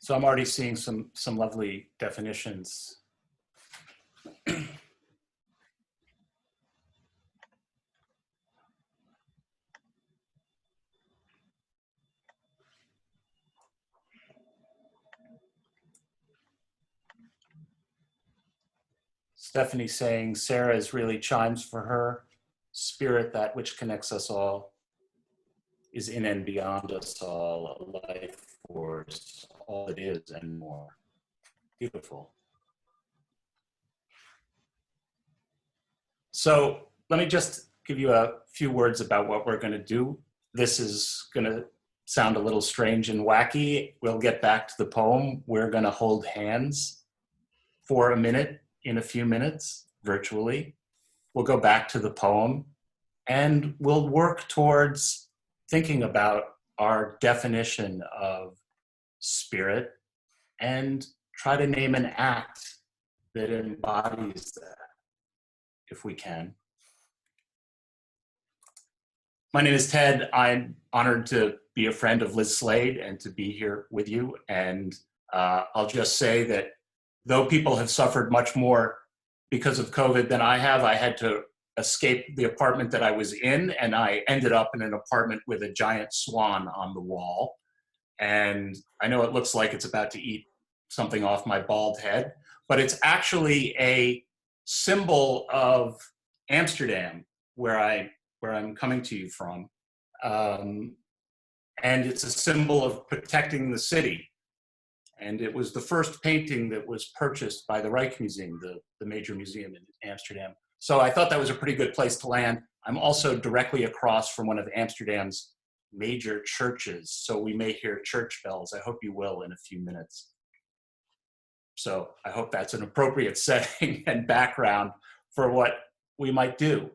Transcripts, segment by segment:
So I'm already seeing some lovely definitions. Stephanie saying Sarah is really chimes for her. Spirit, that which connects us all, is in and beyond us all, a life force, all it is and more. Beautiful. So let me just give you a few words about what we're going to do. This is going to sound a little strange and wacky. We'll get back to the poem. We're going to hold hands for a minute in a few minutes virtually. We'll go back to the poem and we'll work towards thinking about our definition of spirit and try to name an act that embodies that, if we can. My name is Ted. I'm honored to be a friend of Liz Slade and to be here with you. And I'll just say that though people have suffered much more because of COVID than I have, I had to escape the apartment that I was in, and I ended up in an apartment with a giant swan on the wall. And I know it looks like it's about to eat something off my bald head, but it's actually a symbol of Amsterdam, where I'm coming to you from. And it's a symbol of protecting the city. And it was the first painting that was purchased by the Rijksmuseum, the major museum in Amsterdam. So I thought that was a pretty good place to land. I'm also directly across from one of Amsterdam's major churches, so we may hear church bells. I hope you will in a few minutes. So I hope that's an appropriate setting and background for what we might do.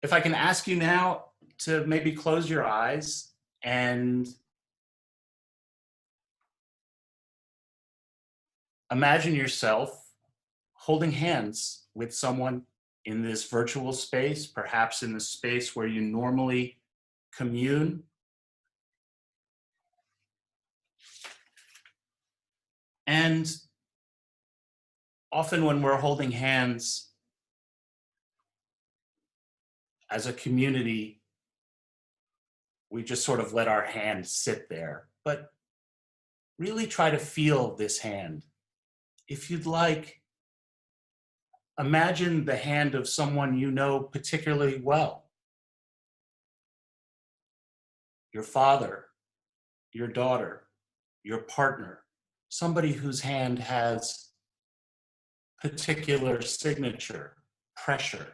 If I can ask you now to maybe close your eyes and imagine yourself holding hands with someone in this virtual space, perhaps in the space where you normally commune. And often when we're holding hands as a community, we just sort of let our hand sit there. But really try to feel this hand. If you'd like, imagine the hand of someone you know particularly well. Your father, your daughter, your partner, somebody whose hand has particular signature, pressure.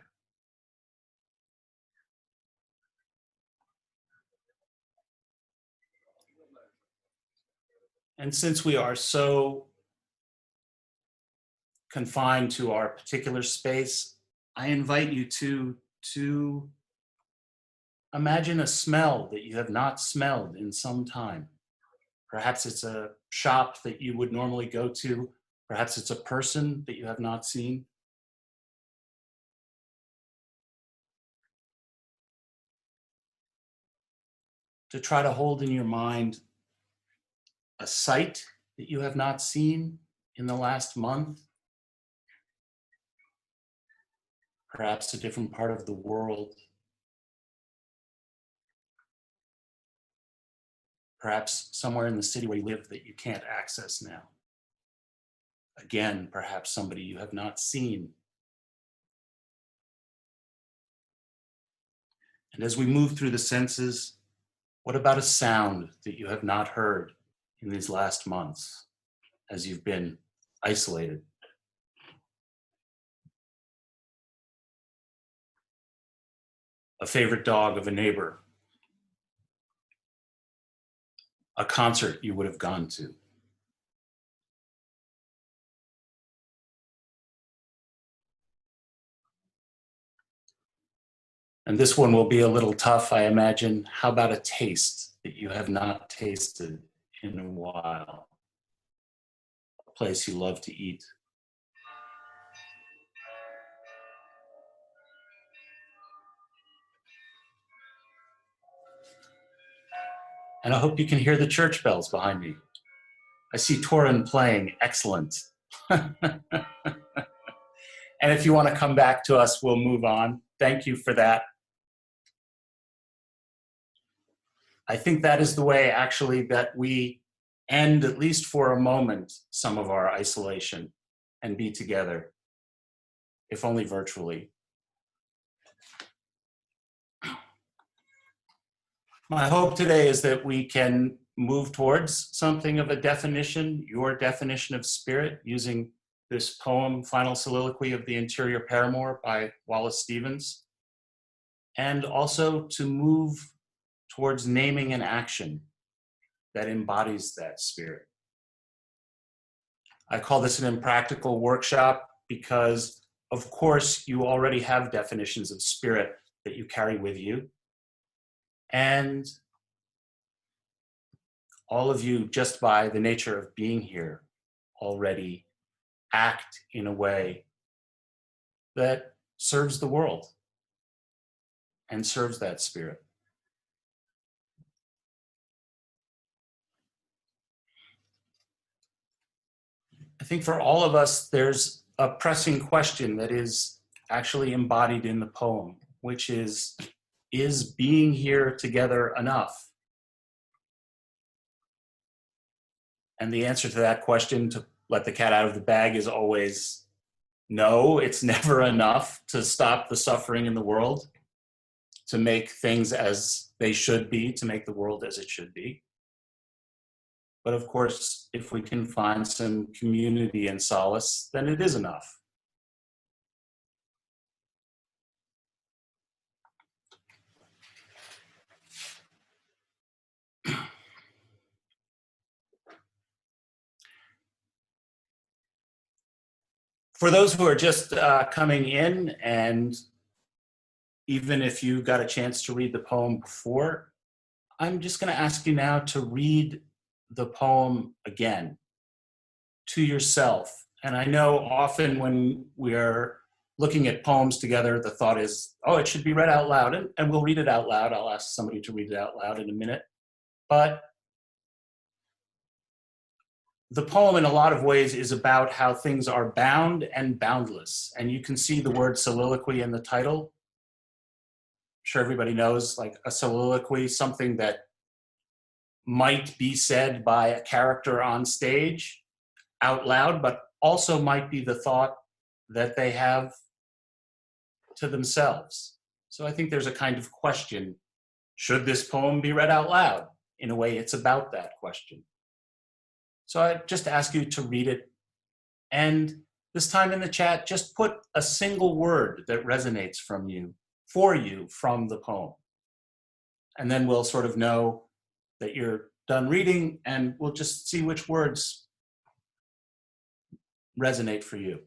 And since we are so confined to our particular space, I invite you to imagine a smell that you have not smelled in some time. Perhaps it's a shop that you would normally go to. Perhaps it's a person that you have not seen. To try to hold in your mind a sight that you have not seen in the last month. Perhaps a different part of the world. Perhaps somewhere in the city where you live that you can't access now. Again, perhaps somebody you have not seen. And as we move through the senses, what about a sound that you have not heard in these last months as you've been isolated? A favorite dog of a neighbor. A concert you would have gone to. And this one will be a little tough, I imagine. How about a taste that you have not tasted in a while? A place you love to eat. And I hope you can hear the church bells behind me. I see Torin playing. Excellent. And if you want to come back to us, we'll move on. Thank you for that. I think that is the way, actually, that we end, at least for a moment, some of our isolation and be together, if only virtually. My hope today is that we can move towards something of a definition, your definition of spirit, using this poem, Final Soliloquy of the Interior Paramour by Wallace Stevens, and also to move towards naming an action that embodies that spirit. I call this an impractical workshop because, of course, you already have definitions of spirit that you carry with you. And all of you, just by the nature of being here, already act in a way that serves the world and serves that spirit. I think for all of us, there's a pressing question that is actually embodied in the poem, which is being here together enough? And the answer to that question, to let the cat out of the bag, is always no. It's never enough to stop the suffering in the world, to make things as they should be, to make the world as it should be. But of course, if we can find some community and solace, then it is enough. For those who are just coming in, and even if you got a chance to read the poem before, I'm just going to ask you now to read the poem again to yourself. And I know often when we're looking at poems together, the thought is, oh, it should be read out loud, and we'll read it out loud. I'll ask somebody to read it out loud in a minute. But the poem in a lot of ways is about how things are bound and boundless. And you can see the word soliloquy in the title. I'm sure everybody knows, like, a soliloquy, something that might be said by a character on stage out loud, but also might be the thought that they have to themselves. So I think there's a kind of question, should this poem be read out loud? In a way, it's about that question. So I just ask you to read it, and this time in the chat, just put a single word that resonates for you from the poem. And then we'll sort of know that you're done reading, and we'll just see which words resonate for you.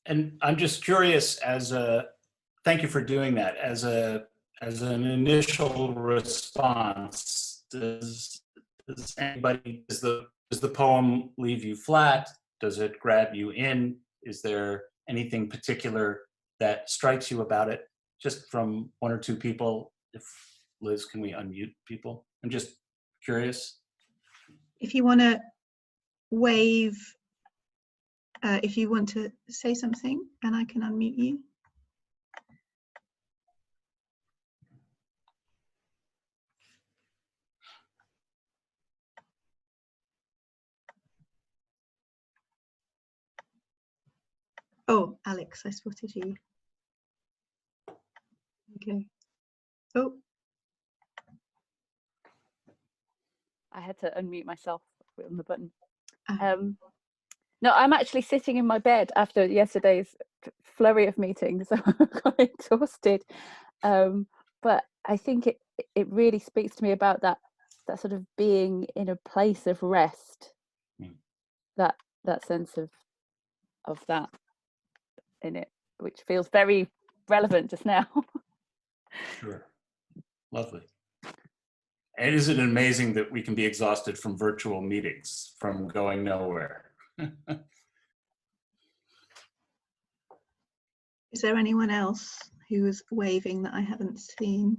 And I'm just curious, thank you for doing that. As an initial response, does the poem leave you flat? Does it grab you in? Is there anything particular that strikes you about it? Just from one or two people. If Liz, can we unmute people? I'm just curious. If you want to wave, if you want to say something, and I can unmute you. Oh, Alex, I spotted you. Okay. Oh. I had to unmute myself on the button. No, I'm actually sitting in my bed after yesterday's flurry of meetings, so I'm quite exhausted. But I think it really speaks to me about that sort of being in a place of rest, that sense of that in it, which feels very relevant just now. Sure. Lovely. And isn't it amazing that we can be exhausted from virtual meetings, from going nowhere? Is there anyone else who was waving that I haven't seen?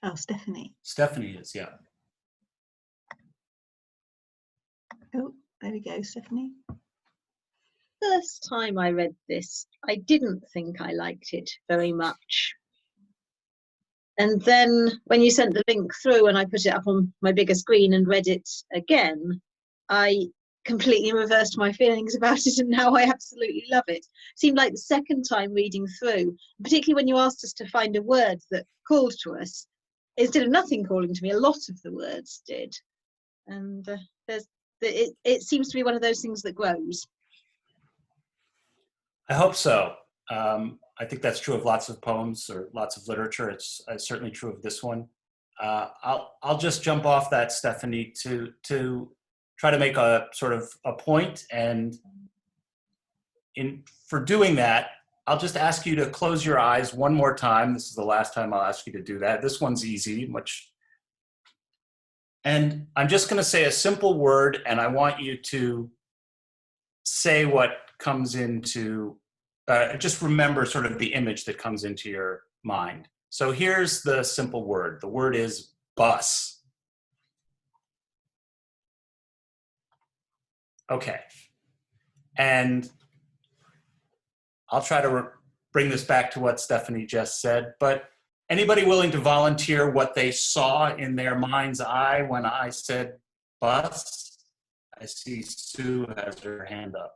Oh, Stephanie. Stephanie is, yeah. Oh, there we go, Stephanie. First time I read this, I didn't think I liked it very much. And then when you sent the link through and I put it up on my bigger screen and read it again, I completely reversed my feelings about it, and now I absolutely love it. Seemed like the second time reading through, particularly when you asked us to find a word that called to us, instead of nothing calling to me, a lot of the words did. And it seems to be one of those things that grows. I hope so. I think that's true of lots of poems or lots of literature. It's certainly true of this one. I'll just jump off that, Stephanie, to try to make a sort of a point, and for doing that, I'll just ask you to close your eyes one more time. This is the last time I'll ask you to do that. This one's easy, and I'm just going to say a simple word, and I want you to say what comes into, just remember sort of the image that comes into your mind. So here's the simple word. The word is bus. Okay. And I'll try to bring this back to what Stephanie just said, but anybody willing to volunteer what they saw in their mind's eye when I said bus? I see Sue has her hand up.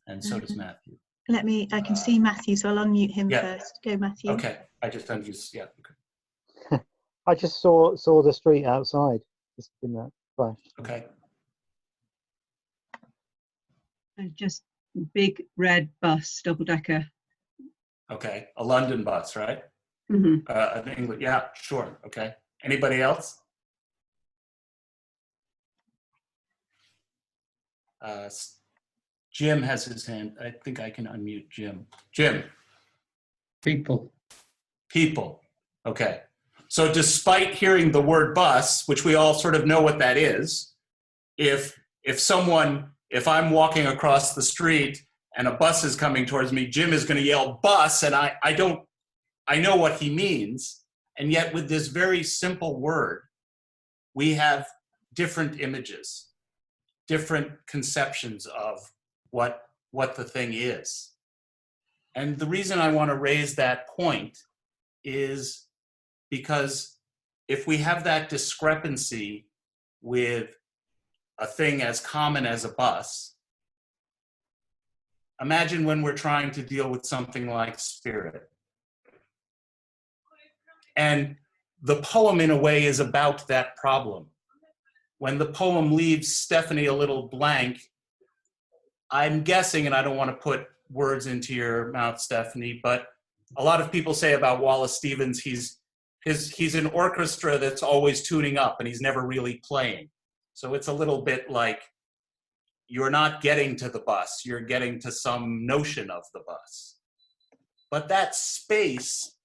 And so does Matthew. I can see Matthew, so I'll unmute him first. Go, Matthew. Okay, I just unused, yeah. Okay. I just saw the street outside, just in that flash. Okay. Just big red bus, double-decker. Okay, a London bus, right? Mm-hmm. An English, yeah, sure, okay. Anybody else? Jim has his hand. I think I can unmute Jim. Jim. People. People. Okay. So despite hearing the word bus, which we all sort of know what that is, if I'm walking across the street and a bus is coming towards me, Jim is going to yell bus, and I know what he means. And yet with this very simple word, we have different images, different conceptions of what the thing is. And the reason I want to raise that point is because if we have that discrepancy with a thing as common as a bus, imagine when we're trying to deal with something like spirit. And the poem, in a way, is about that problem. When the poem leaves Stephanie a little blank, I'm guessing, and I don't want to put words into your mouth, Stephanie, but a lot of people say about Wallace Stevens, he's an orchestra that's always tuning up and he's never really playing. So it's a little bit like, you're not getting to the bus, you're getting to some notion of the bus. But that space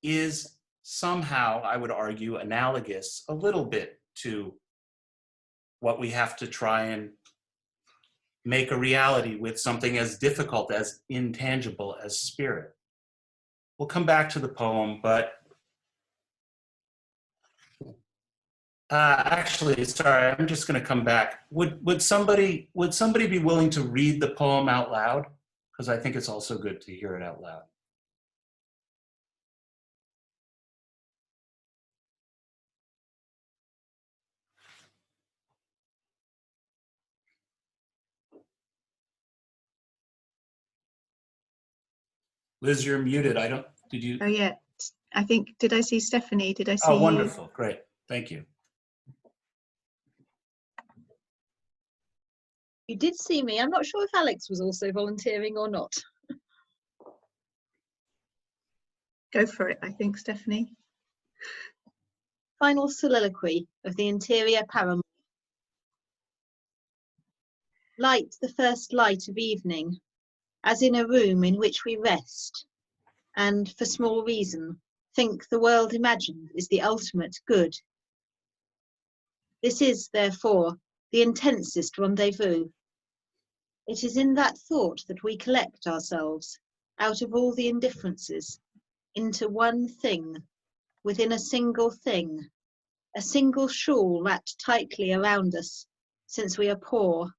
is somehow, I would argue, analogous a little bit to what we have to try and make a reality with something as difficult, as intangible as spirit. We'll come back to the poem, but actually, sorry, I'm just going to come back. Would somebody be willing to read the poem out loud? Because I think it's also good to hear it out loud. Liz, you're muted. Did you? Oh yeah, I think, did I see Stephanie? Did I see Oh, you? wonderful. Great. Thank you. You did see me. I'm not sure if Alex was also volunteering or not. Go for it, I think, Stephanie. Final soliloquy of the interior paramour. Light the first light of evening, as in a room in which we rest, and, for small reason, think the world imagined is the ultimate good. This is, therefore, the intensest rendezvous. It is in that thought that we collect ourselves, out of all the indifferences, into one thing, within a single thing, a single shawl wrapped tightly around us, since we are poor,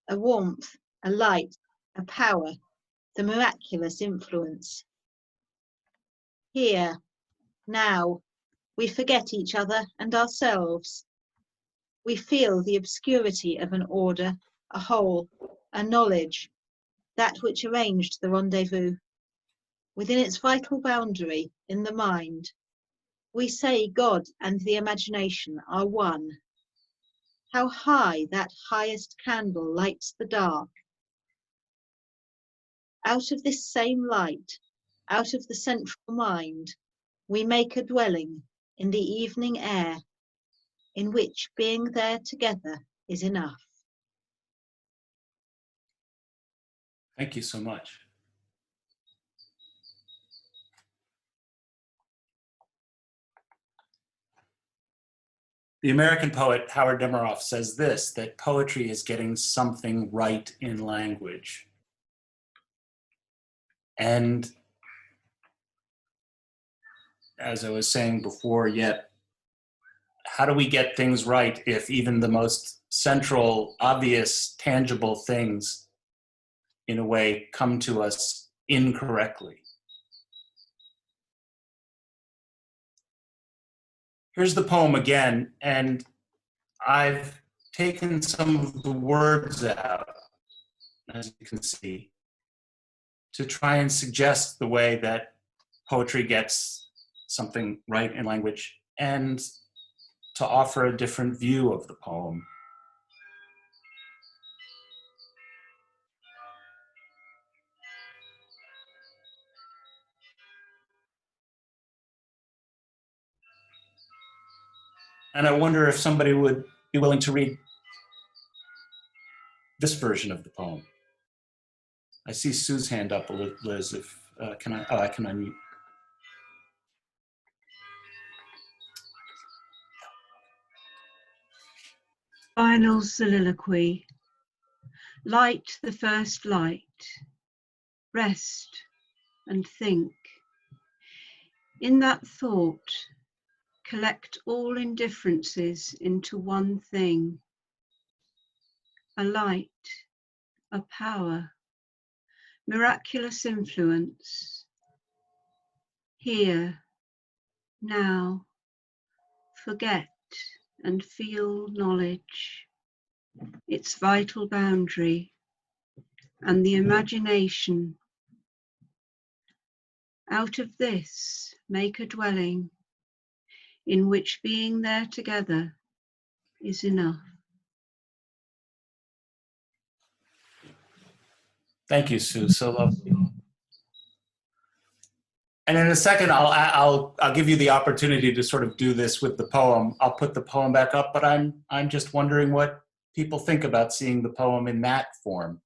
a warmth, a light, a power, the miraculous influence. Here, now, we forget each other and ourselves. We feel the obscurity of an order, a whole, a knowledge, that which arranged the rendezvous. Within its vital boundary, in the mind, we say God and the imagination are one. How high that highest candle lights the dark. Out of this same light, out of the central mind, we make a dwelling in the evening air, in which being there together is enough. Thank you so much. The American poet Howard Demeroff says this, that poetry is getting something right in language. And as I was saying before, yet, how do we get things right if even the most central, obvious, tangible things, in a way, come to us incorrectly? Here's the poem again, and I've taken some of the words out, as you can see, to try and suggest the way that poetry gets something right in language and to offer a different view of the poem. And I wonder if somebody would be willing to read this version of the poem. I see Sue's hand up, Liz. If I can unmute. Final soliloquy. Light the first light. Rest and think. In that thought, collect all indifferences into one thing. A light, a power, miraculous influence. Here, now, forget and feel knowledge, its vital boundary, and the imagination. Out of this, make a dwelling in which being there together is enough. Thank you, Sue. So lovely. And in a second, I'll give you the opportunity to sort of do this with the poem. I'll put the poem back up, but I'm just wondering what people think about seeing the poem in that form?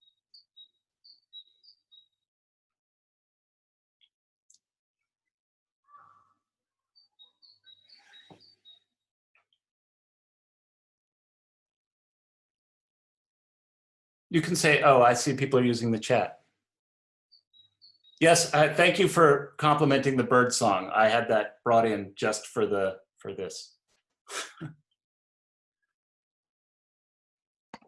You can say, oh, I see people are using the chat. Yes, thank you for complimenting the bird song. I had that brought in just for this.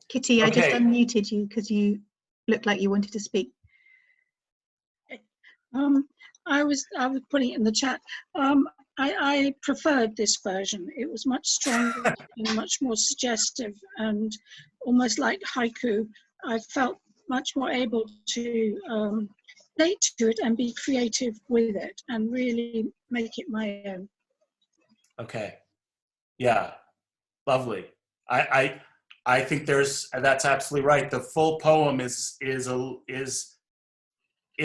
Kitty, I just Okay. unmuted you because you looked like you wanted to speak. I was putting it in the chat. I preferred this version. It was much stronger and much more suggestive and almost like haiku. I felt much more able to relate to it and be creative with it and really make it my own. Okay. Yeah. Lovely. I think that's absolutely right. The full poem is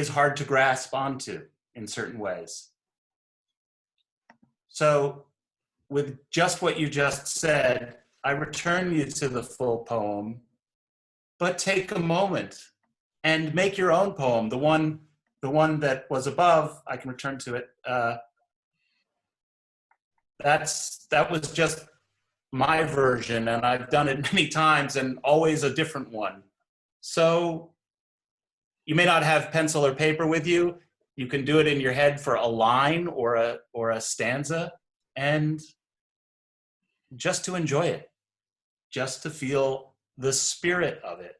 hard to grasp onto in certain ways. So with just what you just said, I return you to the full poem, but take a moment and make your own poem. The one that was above, I can return to it. That was just my version, and I've done it many times and always a different one. So you may not have pencil or paper with you. You can do it in your head for a line or a stanza, and just to enjoy it, just to feel the spirit of it.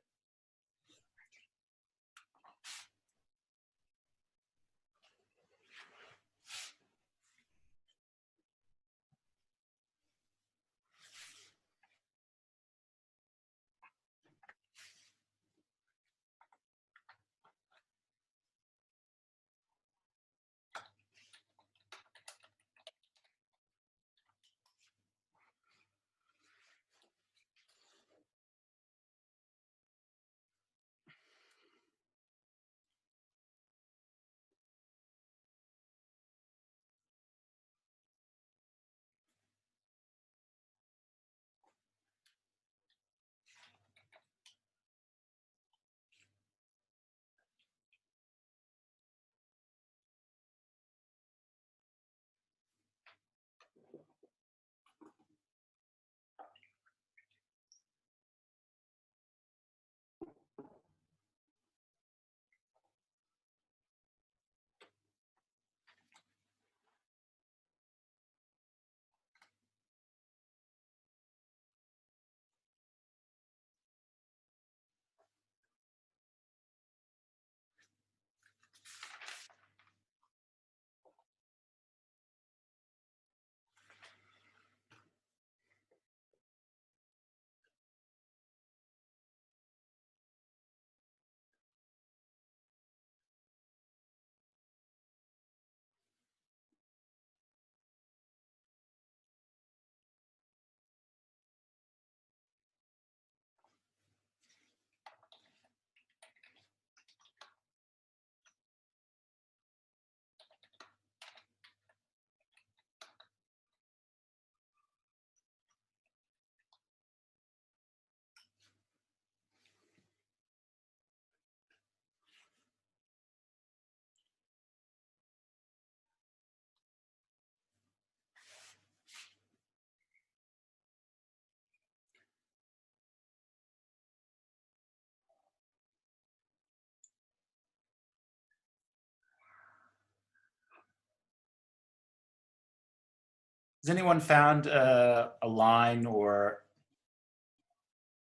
Has anyone found a line or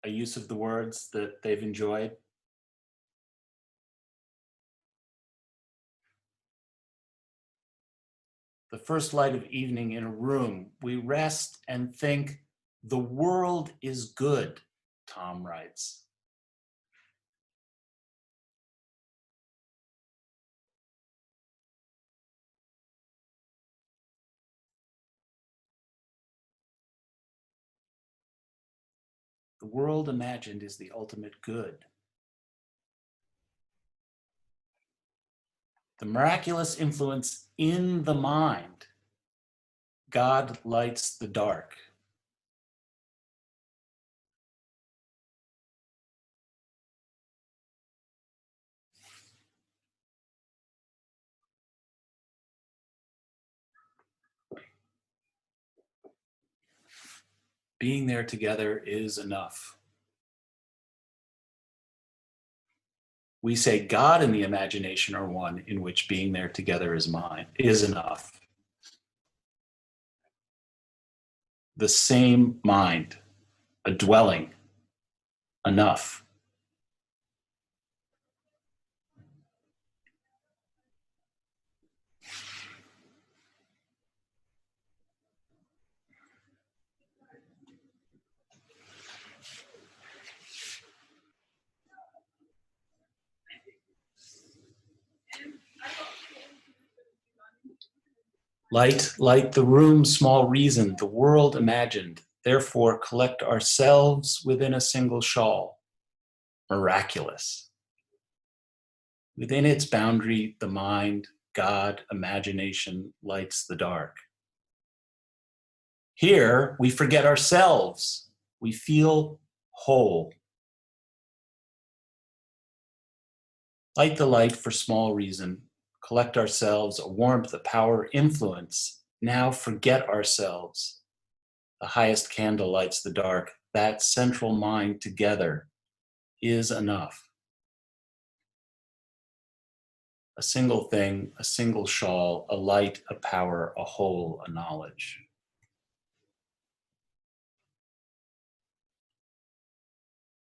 a use of the words that they've enjoyed? The first light of evening in a room, we rest and think, the world is good, Tom writes. The world imagined is the ultimate good. The miraculous influence in the mind. God lights the dark. being there together is enough. We say God and the imagination are one, in which being there together is enough. The same mind, a dwelling, enough. Light, light the room, small reason, the world imagined. Therefore, collect ourselves within a single shawl. Miraculous. Within its boundary, the mind, God, imagination lights the dark. Here, we forget ourselves. We feel whole. Light the light for small reason. Collect ourselves, a warmth, a power, influence. Now forget ourselves. The highest candle lights the dark. That central mind together is enough. A single thing, a single shawl, a light, a power, a whole, a knowledge.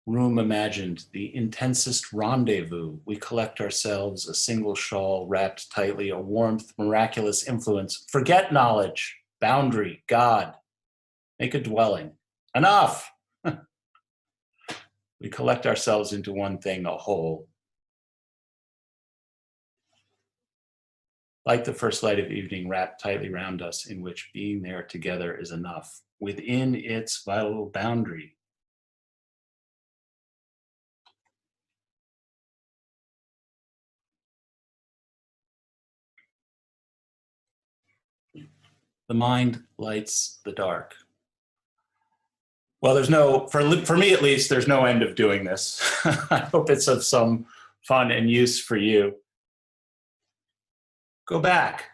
Room imagined, the intensest rendezvous. We collect ourselves, a single shawl wrapped tightly, a warmth, miraculous influence. Forget knowledge, boundary, God. Make a dwelling. Enough! We collect ourselves into one thing, a whole. Like the first light of evening wrapped tightly round us, in which being there together is enough. Within its vital boundary, the mind lights the dark. Well, there's no, for me at least, there's no end of doing this. I hope it's of some fun and use for you. Go back.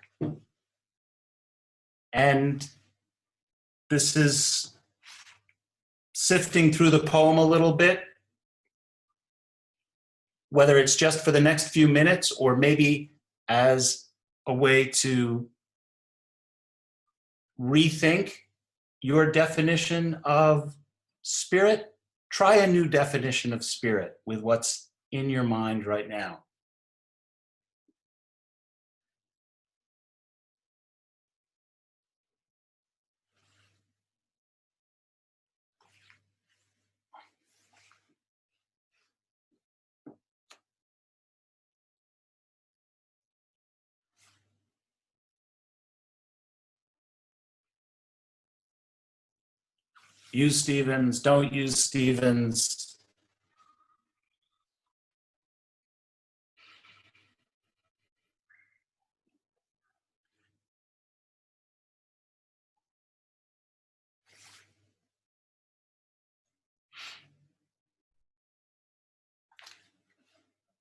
And this is sifting through the poem a little bit, whether it's just for the next few minutes or maybe as a way to rethink your definition of spirit. Try a new definition of spirit with what's in your mind right now. Use Stevens, don't use Stevens.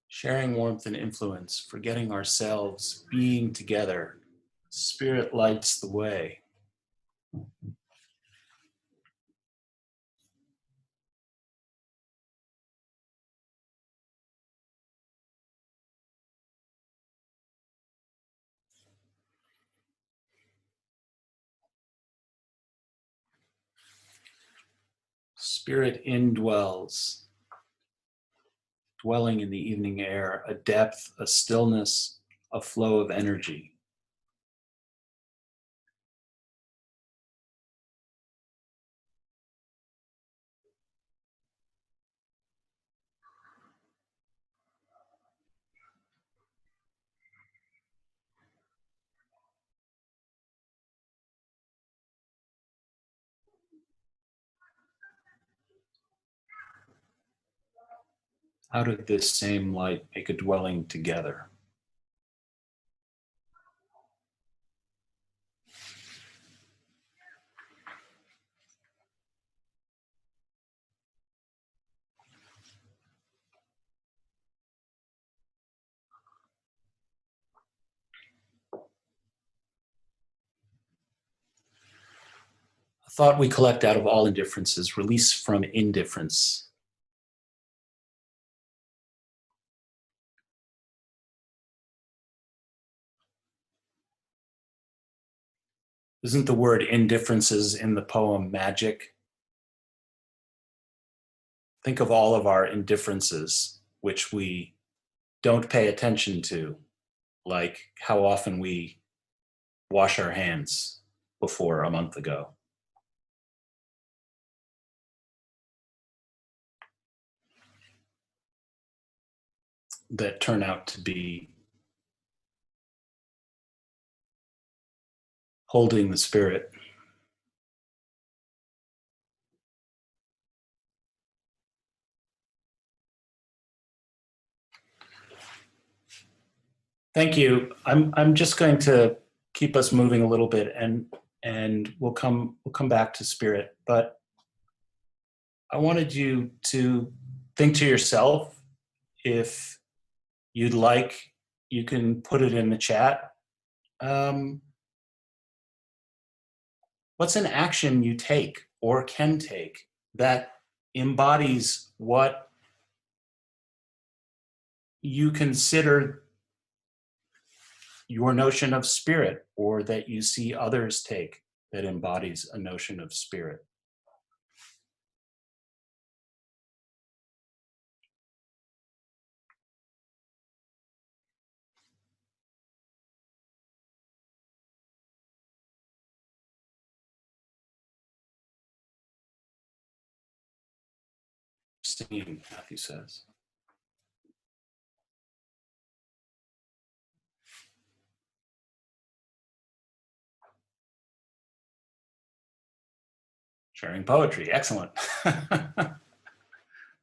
Sharing warmth and influence, forgetting ourselves, being together. Spirit lights the way. Spirit indwells, dwelling in the evening air, a depth, a stillness, a flow of energy. Out of this same light, make a dwelling together. A thought we collect out of all indifferences, release from indifference. Isn't the word indifferences in the poem magic? Think of all of our indifferences, which we don't pay attention to, like how often we wash our hands before a month ago. That turn out to be holding the spirit. Thank you. I'm just going to keep us moving a little bit, and we'll come back to spirit. But I wanted you to think to yourself, if you'd like, you can put it in the chat. What's an action you take or can take that embodies what you consider your notion of spirit, or that you see others take that embodies a notion of spirit? Singing, Matthew says. Sharing poetry, excellent.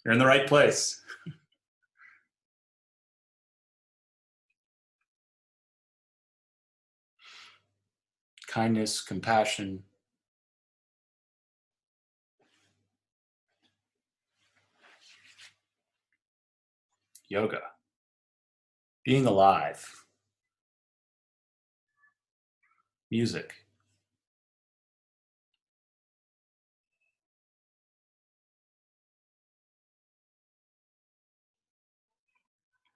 You're in the right place. Kindness, compassion. Yoga. Being alive. Music.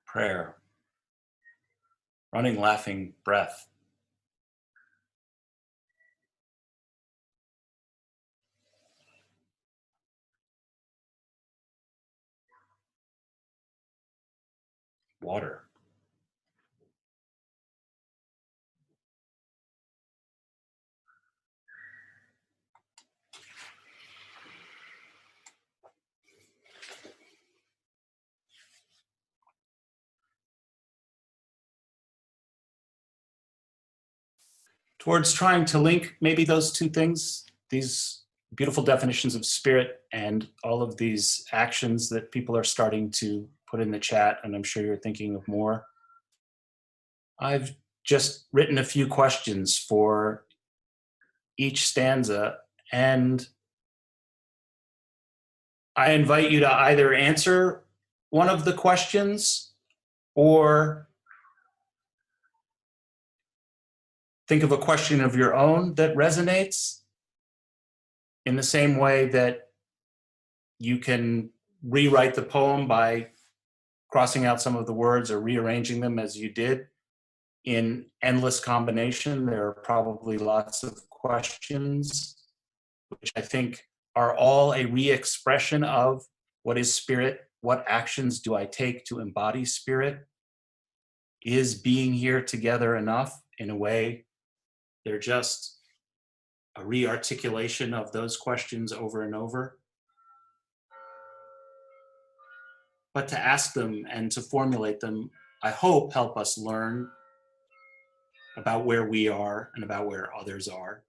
Prayer. Running, laughing, breath. Water. Towards trying to link maybe those two things, these beautiful definitions of spirit and all of these actions that people are starting to put in the chat, and I'm sure you're thinking of more. I've just written a few questions for each stanza, and I invite you to either answer one of the questions or think of a question of your own that resonates, in the same way that you can rewrite the poem by crossing out some of the words or rearranging them as you did in endless combination. There are probably lots of questions, which I think are all a re-expression of what is spirit. What actions do I take to embody spirit? Is being here together enough? In a way, they're just a re-articulation of those questions over and over. But to ask them and to formulate them, I hope help us learn about where we are and about where others are.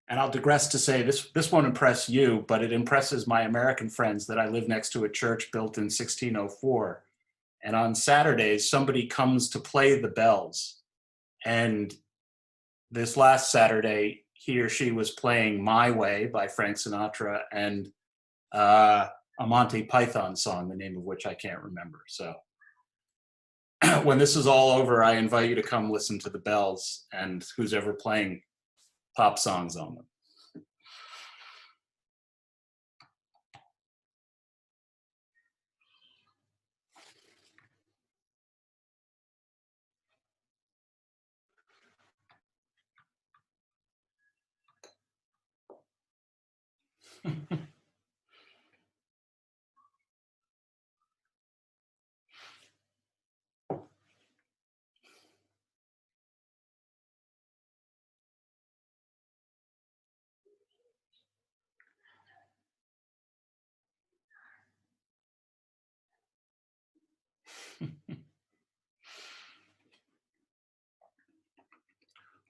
And I'll digress to say this won't impress you, but it impresses my American friends that I live next to a church built in 1604. And on Saturdays, somebody comes to play the bells. And this last Saturday, he or she was playing My Way by Frank Sinatra and a Monty Python song, the name of which I can't remember. So when this is all over, I invite you to come listen to the bells and who's ever playing pop songs on them.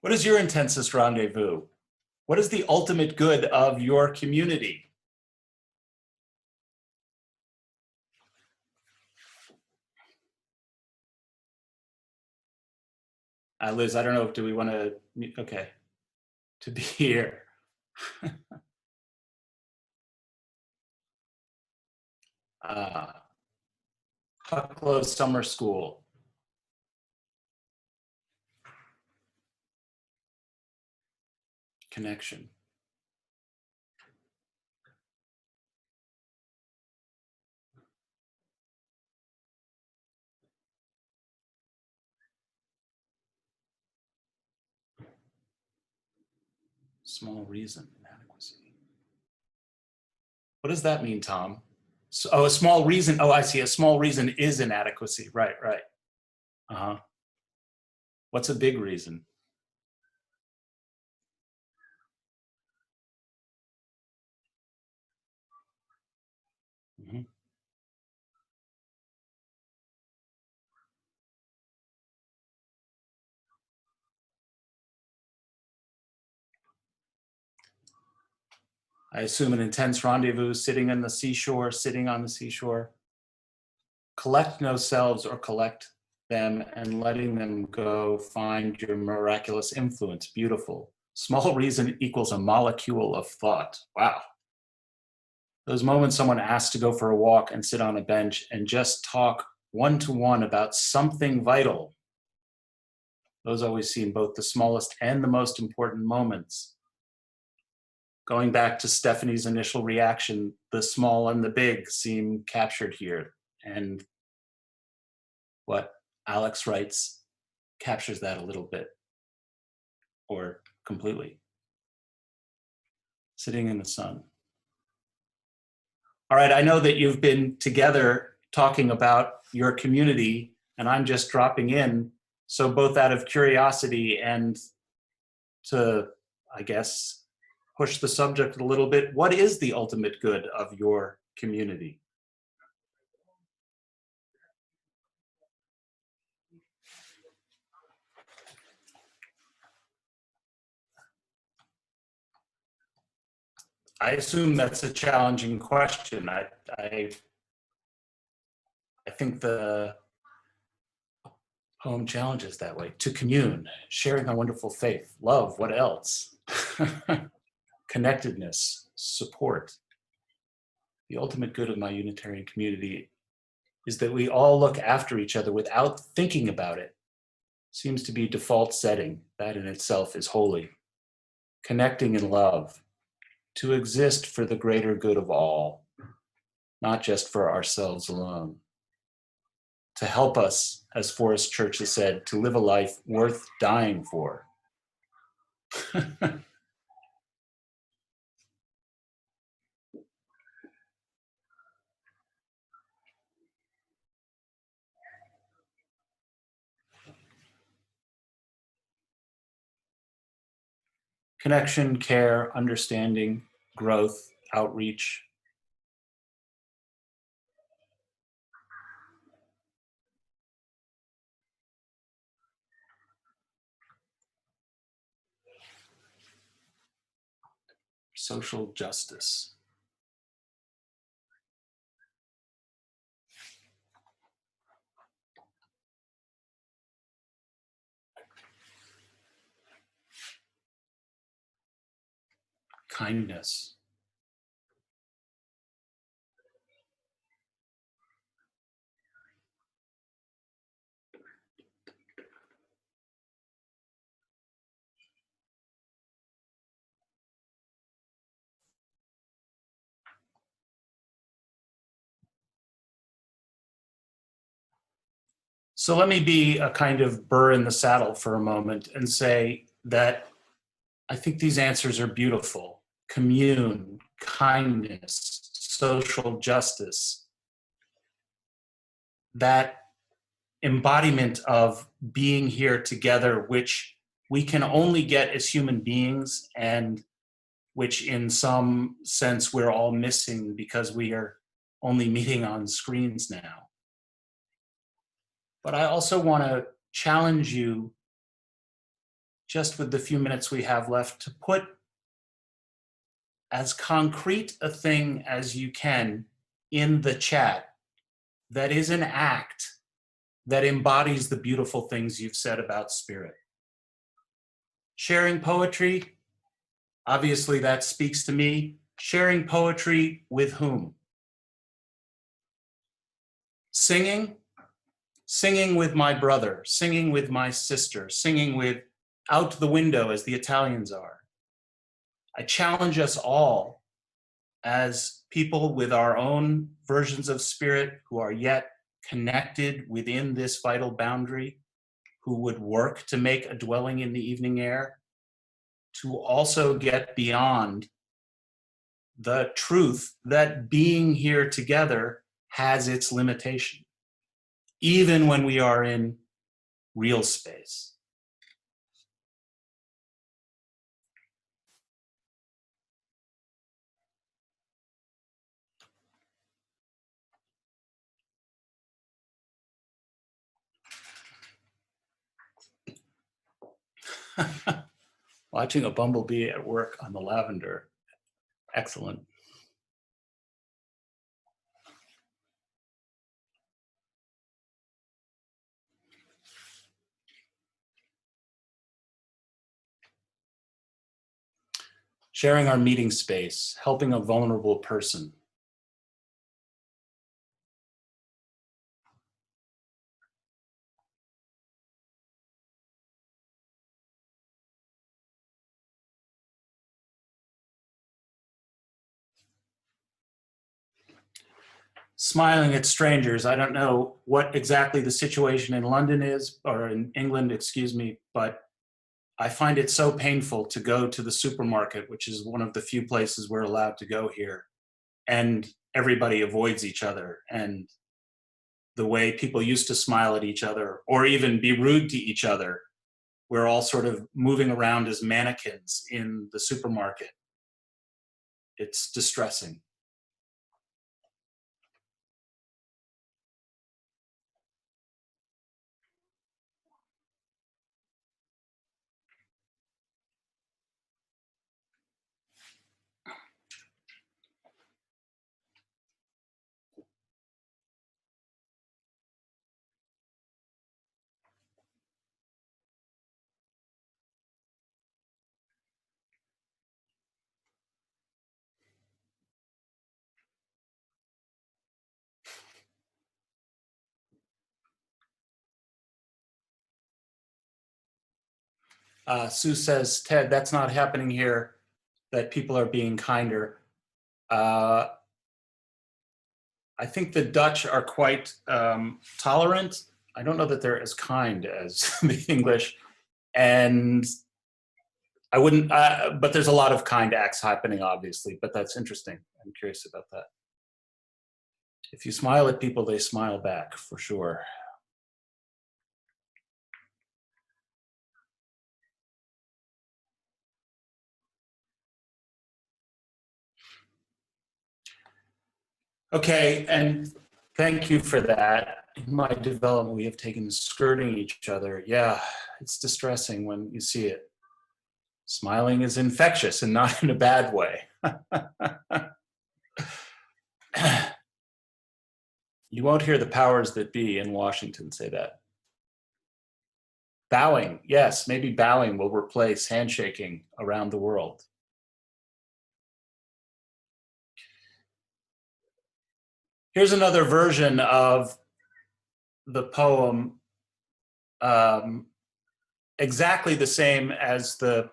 What is your intensest rendezvous? What is the ultimate good of your community? Liz, I don't know, do we want to, okay, to be here. Hucklow Summer School. Connection. Small reason, inadequacy. What does that mean, Tom? So, oh, a small reason. Oh, I see. A small reason is inadequacy. Right, right. Uh-huh. What's a big reason? Mm-hmm. I assume an intense rendezvous, sitting on the seashore, sitting on the seashore. Collect no selves or collect them and letting them go, find your miraculous influence. Beautiful. Small reason equals a molecule of thought. Wow. Those moments someone asks to go for a walk and sit on a bench and just talk one-to-one about something vital. Those always seem both the smallest and the most important moments. Going back to Stephanie's initial reaction, the small and the big seem captured here. And what Alex writes captures that a little bit, or completely. Sitting in the sun. All right, I know that you've been together talking about your community, and I'm just dropping in. So both out of curiosity and to, I guess, push the subject a little bit, what is the ultimate good of your community? I assume that's a challenging question. I think the poem challenges that way. To commune, sharing a wonderful faith, love, what else? Connectedness, support. The ultimate good of my Unitarian community is that we all look after each other without thinking about it. Seems to be default setting. That in itself is holy. Connecting in love, to exist for the greater good of all, not just for ourselves alone. To help us, as Forrest Church has said, to live a life worth dying for. Connection, care, understanding, growth, outreach. Social justice. kindness. So let me be a kind of burr in the saddle for a moment and say that I think these answers are beautiful. Commune, kindness, social justice. That embodiment of being here together, which we can only get as human beings, and which in some sense we're all missing because we are only meeting on screens now. But I also want to challenge you, just with the few minutes we have left, to put as concrete a thing as you can in the chat that is an act that embodies the beautiful things you've said about spirit. Sharing poetry, obviously that speaks to me. Sharing poetry with whom? Singing? Singing with my brother, singing with my sister, singing with out the window as the Italians are. I challenge us all as people with our own versions of spirit who are yet connected within this vital boundary, who would work to make a dwelling in the evening air, to also get beyond the truth that being here together has its limitation, even when we are in real space. Watching a bumblebee at work on the lavender. Excellent. Sharing our meeting space, helping a vulnerable person. Smiling at strangers. I don't know what exactly the situation in London is, or in England, excuse me, but I find it so painful to go to the supermarket, which is one of the few places we're allowed to go here, and everybody avoids each other. And the way people used to smile at each other or even be rude to each other, we're all sort of moving around as mannequins in the supermarket. It's distressing. Sue says, Ted, that's not happening here, that people are being kinder. I think the Dutch are quite tolerant. I don't know that they're as kind as the English. And I wouldn't, but there's a lot of kind acts happening, obviously, but that's interesting. I'm curious about that. If you smile at people, they smile back, for sure. Okay, and thank you for that. In my development, we have taken skirting each other. Yeah, it's distressing when you see it. Smiling is infectious and not in a bad way. You won't hear the powers that be in Washington say that. Bowing, yes, maybe bowing will replace handshaking around the world. Here's another version of the poem, exactly the same as the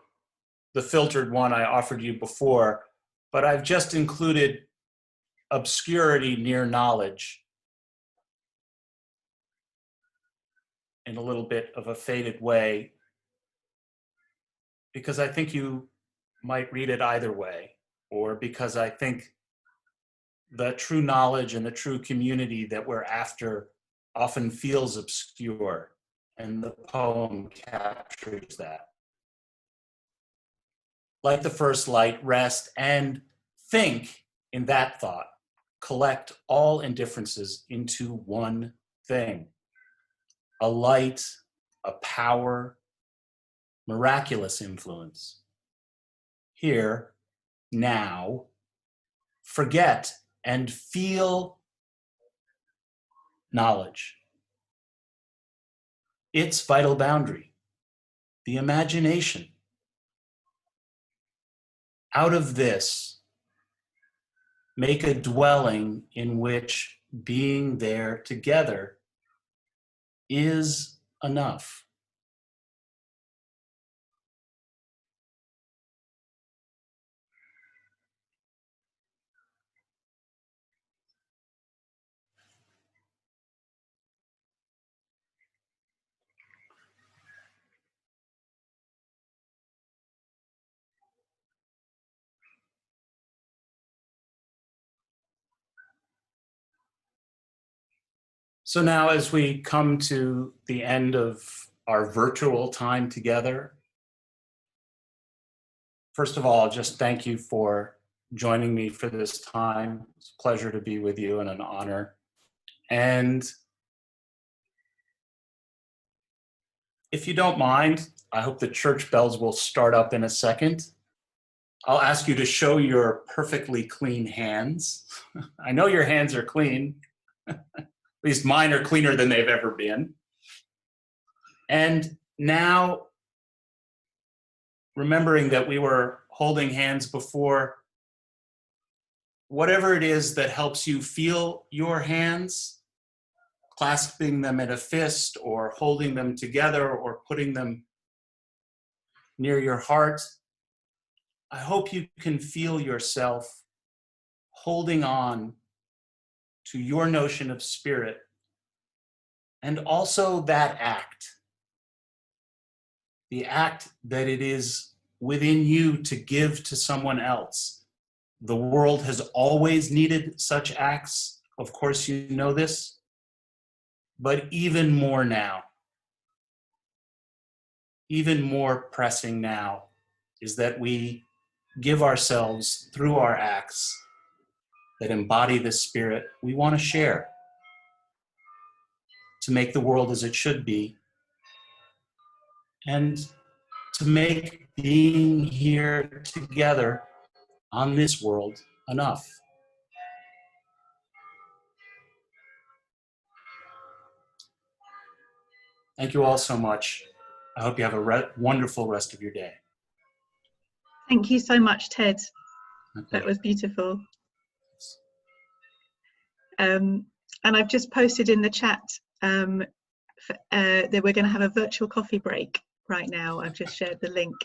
filtered one I offered you before, but I've just included obscurity near knowledge in a little bit of a faded way, because I think you might read it either way, or because I think the true knowledge and the true community that we're after often feels obscure, and the poem captures that. Like the first light, rest and think in that thought. Collect all indifferences into one thing. A light, a power, miraculous influence. Here, now, forget and feel knowledge. Its vital boundary, the imagination. Out of this, make a dwelling in which being there together is enough. So now, as we come to the end of our virtual time together, first of all, just thank you for joining me for this time. It's a pleasure to be with you and an honor. And if you don't mind, I hope the church bells will start up in a second. I'll ask you to show your perfectly clean hands. I know your hands are clean. At least mine are cleaner than they've ever been. And now, remembering that we were holding hands before, whatever it is that helps you feel your hands, clasping them in a fist or holding them together or putting them near your heart, I hope you can feel yourself holding on to your notion of spirit, and also that act, the act that it is within you to give to someone else. The world has always needed such acts. Of course, you know this, but even more now, even more pressing now, is that we give ourselves through our acts that embody the spirit we want to share, to make the world as it should be, and to make being here together on this world enough. Thank you all so much. I hope you have a wonderful rest of your day. Thank you so much, Ted. That was beautiful. And I've just posted in the chat that we're going to have a virtual coffee break right now. I've just shared the link.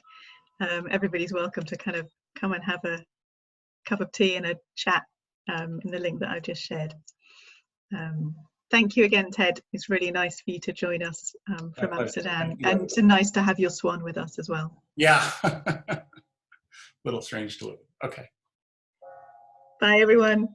Everybody's welcome to kind of come and have a cup of tea and a chat in the link that I've just shared. Thank you again, Ted. It's really nice for you to join us from Amsterdam, and it's nice to have your swan with us as well. Yeah, little strange to look. Okay. Bye, everyone.